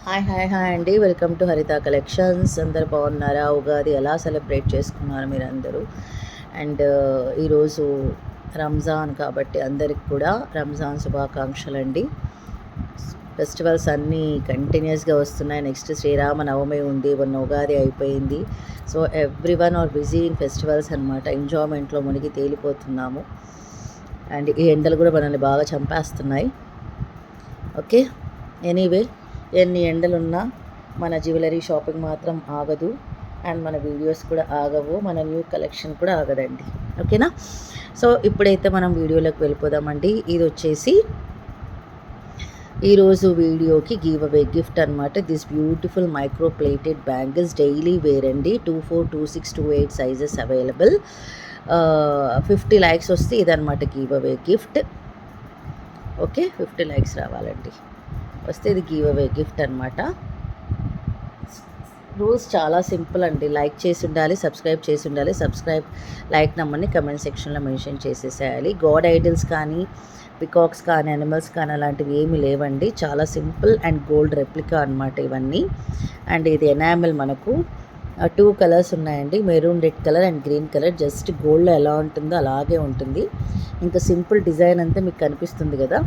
Hi అండి. Welcome to హరిత collections. అందరు బాగున్నారా? ఉగాది ఎలా సెలబ్రేట్ చేసుకున్నారు మీరందరూ? అండ్ ఈరోజు రంజాన్ కాబట్టి అందరికి కూడా రంజాన్ శుభాకాంక్షలు అండి. ఫెస్టివల్స్ అన్నీ కంటిన్యూస్గా వస్తున్నాయి. నెక్స్ట్ శ్రీరామనవమి ఉంది, మొన్న ఉగాది అయిపోయింది. So every one or busy in festivals అనమాట. ఎంజాయ్మెంట్లో మునిగి తేలిపోతున్నాము. అండ్ ఈ ఎండలు కూడా మనల్ని బాగా చంపేస్తున్నాయి. ఓకే, ఎనీవే, ఎన్ని ఎండలున్నా మన జ్యువెలరీ షాపింగ్ మాత్రం ఆగదు. అండ్ మన వీడియోస్ కూడా ఆగవు, మన న్యూ కలెక్షన్ కూడా ఆగదండి. ఓకేనా? సో ఇప్పుడైతే మనం వీడియోలోకి వెళ్ళిపోదామండి. ఇది వచ్చేసి ఈరోజు వీడియోకి గివ్ అవే గిఫ్ట్ అనమాట. This beautiful micro plated bangles daily wear అండి. 24, 26, 28 సైజెస్ అవైలబుల్. 50 లైక్స్ వస్తే ఇదనమాట give away gift. Okay, 50 likes రావాలండి. వస్తే ఇది గివ్ అవే గిఫ్ట్ అనమాట. రూల్స్ చాలా సింపుల్ అండి. లైక్ చేసి ఉండాలి, సబ్స్క్రైబ్ చేసి ఉండాలి. లైక్ నెంబర్ని కమెంట్ సెక్షన్లో మెన్షన్ చేసేసేయాలి. గాడ్ ఐడల్స్ కానీ, పికాక్స్ కానీ, అనిమల్స్ కానీ అలాంటివి ఏమీ లేవండి. చాలా సింపుల్ అండ్ గోల్డ్ రెప్లికా అనమాట ఇవన్నీ. అండ్ ఇది ఎనామిల్ మనకు 2 కలర్స్ ఉన్నాయండి, maroon red colour and green colour. Just గోల్డ్లో ఎలా ఉంటుందో అలాగే ఉంటుంది. ఇంకా సింపుల్ డిజైన్ అంతా మీకు కనిపిస్తుంది కదా,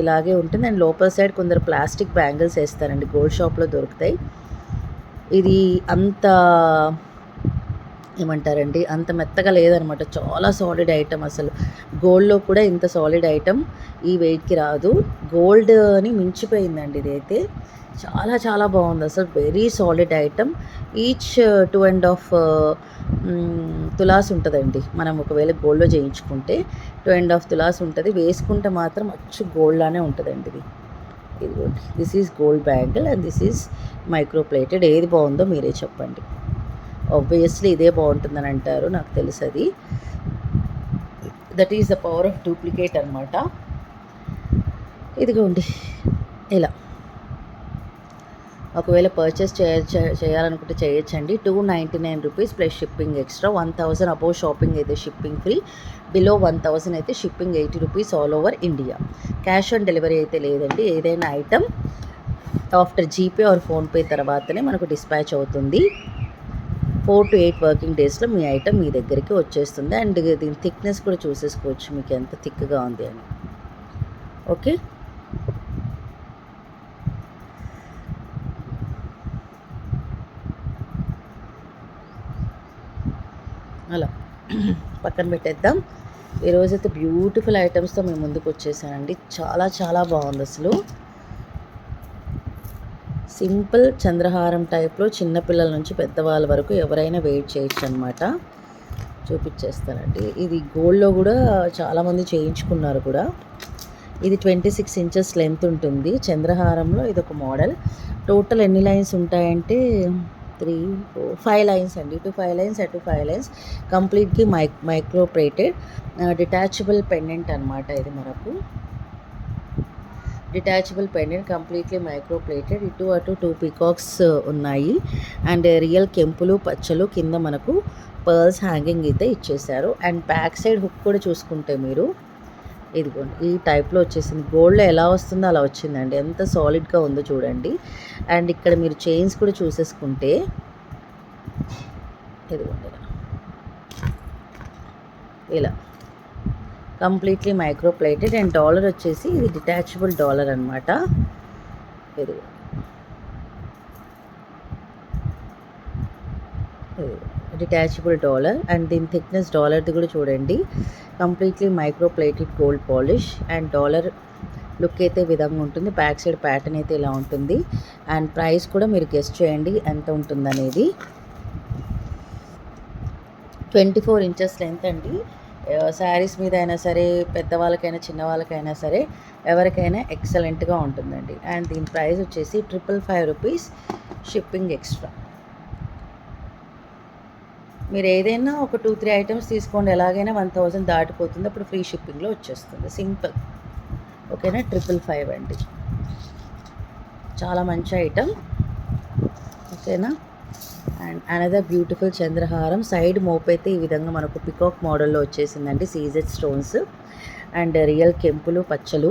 ఇలాగే ఉంటుంది. అండ్ లోపల సైడ్ కొందరు ప్లాస్టిక్ బ్యాంగిల్స్ వేస్తారండి, గోల్డ్ షాప్లో దొరుకుతాయి. ఇది అంత ఏమంటారండి, అంత మెత్తగా లేదనమాట. చాలా సాలిడ్ ఐటమ్. అసలు గోల్డ్లో కూడా ఇంత సాలిడ్ ఐటమ్ ఈ వెయిట్కి రాదు. గోల్డ్ని మించిపోయిందండి ఇదైతే. చాలా చాలా బాగుంది అసలు. Very solid item. Each 2.5 tolas ఉంటుందండి. మనం ఒకవేళ గోల్డ్లో చేయించుకుంటే 2.5 తులాస్ ఉంటుంది. వేసుకుంటే మాత్రం అచ్చు గోల్డ్లానే ఉంటుందండి ఇది. ఇదిగోండి, this is gold bangle and this is micro plated. ఏది బాగుందో మీరే చెప్పండి. ఆబ్వియస్లీ ఇదే బాగుంటుందని అంటారు, నాకు తెలుసు. అది that is the power of duplicate అనమాట. ఇదిగోండి ఇలా. ఒకవేళ పర్చేస్ చేయాలనుకుంటే చేయొచ్చండి. 299 rupees plus shipping extra. 1000 above shopping అయితే షిప్పింగ్ ఫ్రీ, బిలో 1000 అయితే shipping 80 rupees all over India. Cash on delivery అయితే లేదండి. ఏదైనా item after GPay are PhonePe తర్వాతనే మనకు డిస్పాచ్ అవుతుంది. 4 to 8 వర్కింగ్ డేస్లో మీ ఐటమ్ మీ దగ్గరికి వచ్చేస్తుంది. అండ్ దీని థిక్నెస్ కూడా చూసేసుకోవచ్చు మీకు ఎంత థిక్గా ఉంది అని. ఓకే, అలా పక్కన పెట్టేద్దాం. ఈరోజైతే బ్యూటిఫుల్ ఐటమ్స్తో మేము ముందుకు వచ్చేసానండి. చాలా చాలా బాగుంది అసలు. సింపుల్ చంద్రహారం టైప్లో చిన్నపిల్లల నుంచి పెద్దవాళ్ళ వరకు ఎవరైనా వెయిట్ చేయొచ్చు అనమాట. చూపించేస్తానండి. ఇది గోల్డ్లో కూడా చాలామంది చేయించుకున్నారు కూడా. ఇది 26 ఇంచెస్ లెంత్ ఉంటుంది. చంద్రహారంలో ఇది ఒక మోడల్. టోటల్ ఎన్ని లైన్స్ ఉంటాయంటే 3, 4, 5 లైన్స్ అండి. ఇటు 5 లైన్స్, అటు 5 లైన్స్. కంప్లీట్గా మైక్రో ప్లేటెడ్ డిటాచబుల్ పెండెంట్ అనమాట. ఇది మనకు detachable pendant, completely micro plated. ఇటు అటు 2 పీకాక్స్ ఉన్నాయి. అండ్ రియల్ కెంపులు పచ్చలు కింద మనకు పర్ల్స్ హ్యాంగింగ్ అయితే ఇచ్చేసారు. అండ్ బ్యాక్ సైడ్ హుక్ కూడా చూసుకుంటే మీరు ఇదిగోండి ఈ టైప్లో వచ్చేసింది. గోల్డ్లో ఎలా వస్తుందో అలా వచ్చిందండి. ఎంత సాలిడ్గా ఉందో చూడండి. అండ్ ఇక్కడ మీరు చైన్స్ కూడా చూసేసుకుంటే ఇదిగోండి ఇలా completely micro plated. And dollar వచ్చేసి ఇది డిటాచబుల్ డాలర్ అనమాట. ఇది డిటాచబుల్ డాలర్. అండ్ దీని థిక్నెస్ డాలర్ది కూడా చూడండి. Completely micro plated gold polish. And dollar look అయితే విధంగా ఉంటుంది. బ్యాక్ సైడ్ ప్యాటర్న్ అయితే ఇలా ఉంటుంది. అండ్ ప్రైస్ కూడా మీరు గెస్ట్ చేయండి ఎంత ఉంటుందనేది. 24 ఇంచెస్ లెంత్ అండి. శారీస్ మీద అయినా సరే, పెద్దవాళ్ళకైనా చిన్నవాళ్ళకైనా సరే, ఎవరికైనా ఎక్సలెంట్గా ఉంటుందండి. అండ్ దీని ప్రైస్ వచ్చేసి 555 రూపీస్ షిప్పింగ్ ఎక్స్ట్రా. మీరు ఏదైనా ఒక 2-3 ఐటమ్స్ తీసుకోండి, ఎలాగైనా 1000 దాటిపోతుంది. అప్పుడు ఫ్రీ షిప్పింగ్లో వచ్చేస్తుంది. సింపుల్. ఓకేనా? 555 అండి. చాలా మంచి ఐటమ్. ఓకేనా? అండ్ అనదర్ బ్యూటిఫుల్ చంద్రహారం. సైడ్ మోప్ అయితే ఈ విధంగా మనకు పికాక్ మోడల్లో వచ్చేసిందండి. సీజెడ్ స్టోన్స్ అండ్ రియల్ కెంపులు పచ్చలు.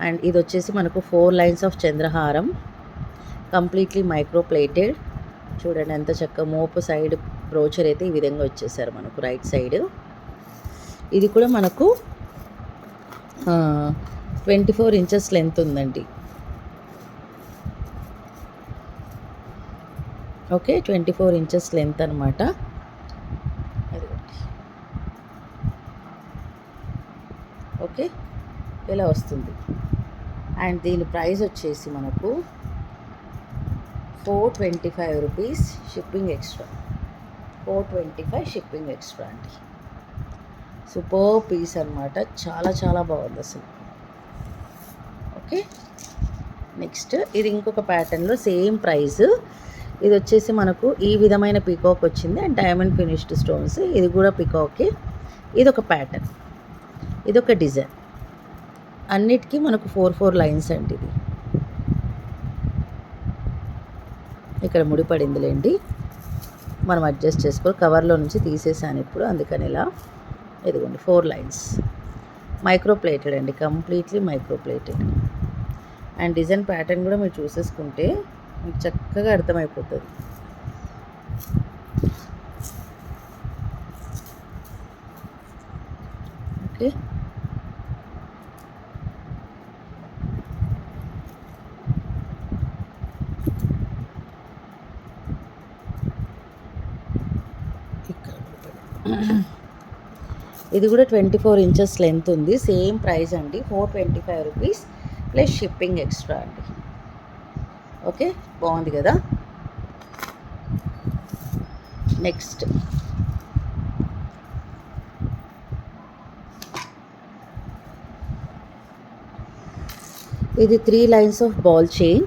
అండ్ ఇది వచ్చేసి మనకు 4 లైన్స్ ఆఫ్ చంద్రహారం. Completely micro plated. చూడండి ఎంత చక్కగా మోపు సైడ్ బ్రోచర్ అయితే ఈ విధంగా వచ్చేసారు మనకు రైట్ సైడ్. ఇది కూడా మనకు 24 ఇంచెస్ లెంత్ ఉందండి. ఓకే, 24 ఇంచెస్ లెంత్ అనమాట. ఓకే, ఇలా వస్తుంది. అండ్ దీని ప్రైస్ వచ్చేసి మనకు 425 rupees shipping extra. 425 shipping extra అండి. సూపర్ పీస్ అనమాట, చాలా చాలా బాగుంది అసలు. ఓకే, నెక్స్ట్ ఇది ఇంకొక ప్యాటర్న్లో సేమ్ ప్రైస్. ఇది వచ్చేసి మనకు ఈ విధమైన పీకాక్ వచ్చింది అండ్ డైమండ్ ఫినిష్డ్ స్టోన్స్. ఇది కూడా పీకాకే. ఇది ఒక ప్యాటర్న్, ఇది ఒక డిజైన్. అన్నిటికీ మనకు 4 లైన్స్ అండి. ఇది ఇక్కడ ముడిపడిందిలేండి, మనం అడ్జస్ట్ చేసుకోవాలి. కవర్లో నుంచి తీసేసాను ఇప్పుడు, అందుకని ఇలా. ఇదిగోండి 4 లైన్స్. మైక్రో ప్లేటెడ్ అండి, completely micro plated. And design pattern కూడా మీరు చూసేసుకుంటే మీకు చక్కగా అర్థమైపోతుంది. ఓకే, ఇది కూడా 24 ఇంచెస్ లెంత్ ఉంది. సేమ్ ప్రైస్ అండి, 425 రూపీస్ ప్లస్ షిప్పింగ్ ఎక్స్ట్రా అండి. ఓకే, బాగుంది కదా. నెక్స్ట్ ఇది 3 లైన్స్ ఆఫ్ బాల్ చైన్.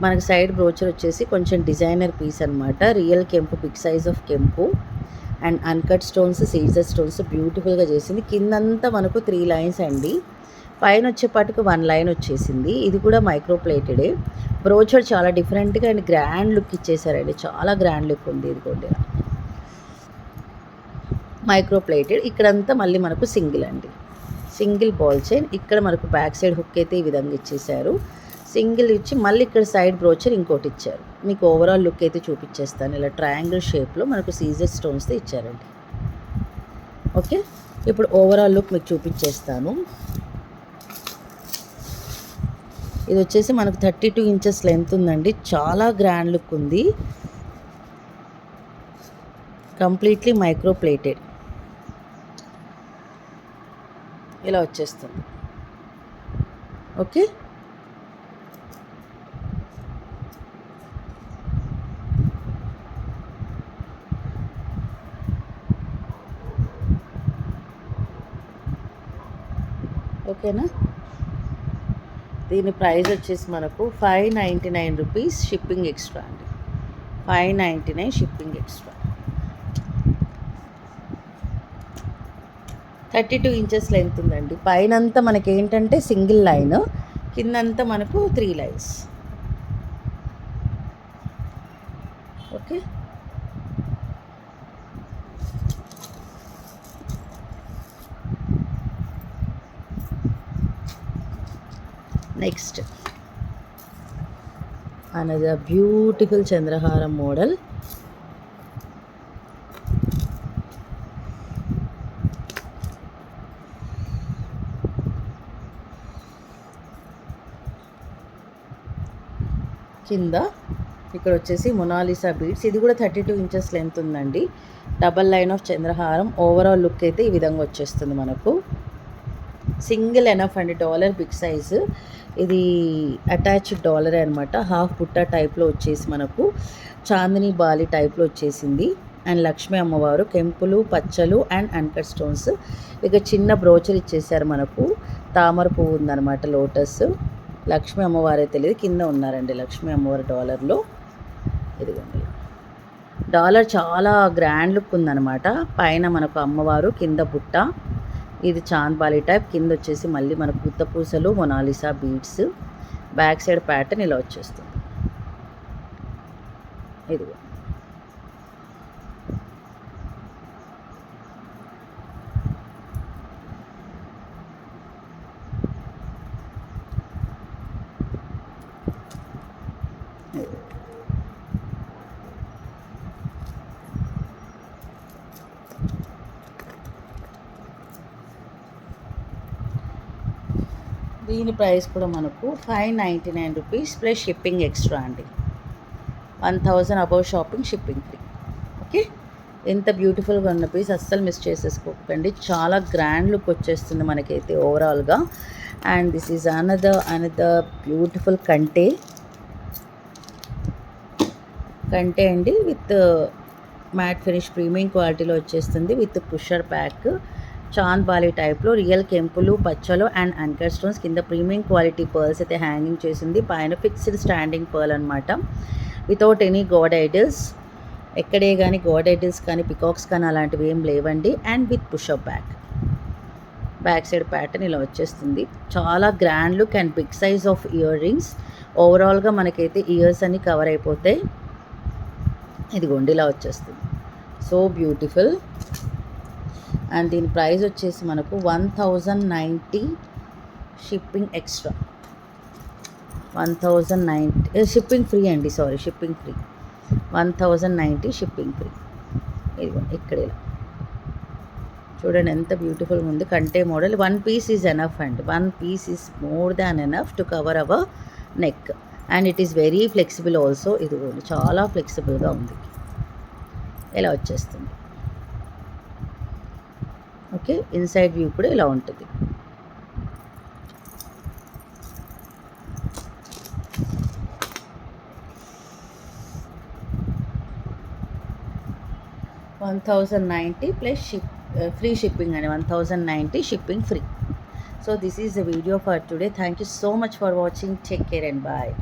మనకి సైడ్ బ్రోచర్ వచ్చేసి కొంచెం డిజైనర్ పీస్ అనమాట. రియల్ కెంపు, బిగ్ సైజ్ ఆఫ్ కెంపు అండ్ అన్కట్ స్టోన్స్, సీజర్ స్టోన్స్ బ్యూటిఫుల్గా చేసింది. కిందంతా మనకు 3 లైన్స్ అండి. పైన వచ్చేపాటికి 1 లైన్ వచ్చేసింది. ఇది కూడా మైక్రో ప్లేటెడే. బ్రోచర్ చాలా డిఫరెంట్గా అండ్ గ్రాండ్ లుక్ ఇచ్చేసారండి, చాలా గ్రాండ్ లుక్ ఉంది. ఇది కూడా మైక్రో ప్లేటెడ్. ఇక్కడంతా మళ్ళీ మనకు సింగిల్ అండి, సింగిల్ బాల్ చైన్. ఇక్కడ మనకు బ్యాక్ సైడ్ హుక్ అయితే ఈ విధంగా ఇచ్చేసారు. సింగిల్ ఇచ్చి మళ్ళీ ఇక్కడ సైడ్ బ్రోచర్ ఇంకోటి ఇచ్చారు. మీకు ఓవరాల్ లుక్ అయితే చూపించేస్తాను. ఇలా ట్రయాంగిల్ షేప్లో మనకు సీజర్ స్టోన్స్తో ఇచ్చారండి. ఓకే, ఇప్పుడు ఓవరాల్ లుక్ మీకు చూపించేస్తాను. ఇది వచ్చేసి మనకు 32 ఇంచెస్ లెంత్ ఉందండి. చాలా గ్రాండ్ లుక్ ఉంది, కంప్లీట్లీ మైక్రో ప్లేటెడ్. ఇలా వచ్చేస్తుంది. ఓకే, ఓకేనా. దీని ప్రైస్ వచ్చేసి మనకు 599 రూపీస్ షిప్పింగ్ ఎక్స్ట్రా అండి. 599 షిప్పింగ్ ఎక్స్ట్రా. 32 ఇంచెస్ లెంత్ ఉందండి. పైనంతా మనకి ఏంటంటే సింగిల్ లైన్, కిందంతా మనకు 3 lines. Okay, next another beautiful చంద్రహారం మోడల్. కింద ఇక్కడ వచ్చేసి మొనాలిసా బీడ్స్. ఇది కూడా 32 ఇంచెస్ లెంత్ ఉందండి. డబల్ లైన్ ఆఫ్ చంద్రహారం. ఓవరాల్ లుక్ అయితే ఈ విధంగా వచ్చేస్తుంది మనకు. సింగిల్ ఎనఫ్ అండి, డాలర్ బిగ్ సైజు. ఇది అటాచ్డ్ డాలరే అనమాట. హాఫ్ బుట్ట టైప్లో వచ్చేసి మనకు చాందిని బాలి టైప్లో వచ్చేసింది. అండ్ లక్ష్మీ అమ్మవారు, కెంపులు, పచ్చలు అండ్ అన్కట్ స్టోన్స్. ఇక చిన్న బ్రోచర్ ఇచ్చేసారు మనకు. తామర పువ్వు ఉందన్నమాట, లోటస్. లక్ష్మీ అమ్మవారే తెలియదు, కింద ఉన్నారండి లక్ష్మీ అమ్మవారి డాలర్లో. ఇదిగోండి, డాలర్ చాలా గ్రాండ్ లుక్ ఉందన్నమాట. పైన మనకు అమ్మవారు, కింద బుట్ట. ఇది చాంద్బాలి టైప్. కింద వచ్చేసి మళ్ళీ మనకు గుత్తపూసలు, Mona Lisa beads. Back side pattern ఇలా వచ్చేస్తుంది. ఇదిగో దీని ప్రైస్ కూడా మనకు 599 రూపీస్ ప్లస్ షిప్పింగ్ ఎక్స్ట్రా అండి. 1000 above shopping shipping free. Okay, ఎంత బ్యూటిఫుల్గా ఉన్న పీస్ అస్సలు మిస్ చేసేసుకోకండి. చాలా గ్రాండ్ లుక్ వచ్చేస్తుంది మనకైతే ఓవరాల్గా. And this is another beautiful కంటే అండి విత్ మ్యాట్ ఫినిష్ ప్రీమియం క్వాలిటీలో వచ్చేస్తుంది with pusher back. Chand Bali టైప్లో రియల్ కెంపులు పచ్చలు అండ్ అంకర్ స్టోన్స్ కింద ప్రీమియం క్వాలిటీ పర్ల్స్ అయితే హ్యాంగింగ్ చేసింది. పైన ఫిక్స్డ్ స్టాండింగ్ పర్ల్ అనమాట, వితౌట్ ఎనీ గాడ్ ఐడల్స్. ఎక్కడే కానీ గాడ్ ఐడల్స్ కానీ పికాక్స్ కానీ అలాంటివి ఏం లేవండి. And with push up back side pattern ఇలా వచ్చేస్తుంది. చాలా grand look and big size of earrings. ఓవరాల్గా మనకైతే ఇయర్స్ అన్ని కవర్ అయిపోతాయి. ఇదిగోండి ఇలా వచ్చేస్తుంది, సో బ్యూటిఫుల్. అండ్ దీని ప్రైస్ వచ్చేసి మనకు 1090 షిప్పింగ్ ఎక్స్ట్రా. 1090 షిప్పింగ్ ఫ్రీ అండి, sorry shipping free. 1090 shipping free. ఇదిగోండి ఇక్కడ ఇలా చూడండి ఎంత బ్యూటిఫుల్గా ఉంది. కంటే మోడల్. 1 పీస్ ఈజ్ ఎనఫ్ అండి. 1 piece is more than enough to cover our neck. And it is very flexible also. ఇదిగోండి చాలా ఫ్లెక్సిబుల్గా ఉంది, ఇలా వచ్చేస్తుంది. ఓకే, ఇన్సైడ్ వ్యూ కూడా ఇలా ఉంటుంది. $1090 ప్లస్ ఫ్రీ షిప్పింగ్ అండి. 1090 shipping free. So this is the video for today. Thank you so much for watching. Take care and bye.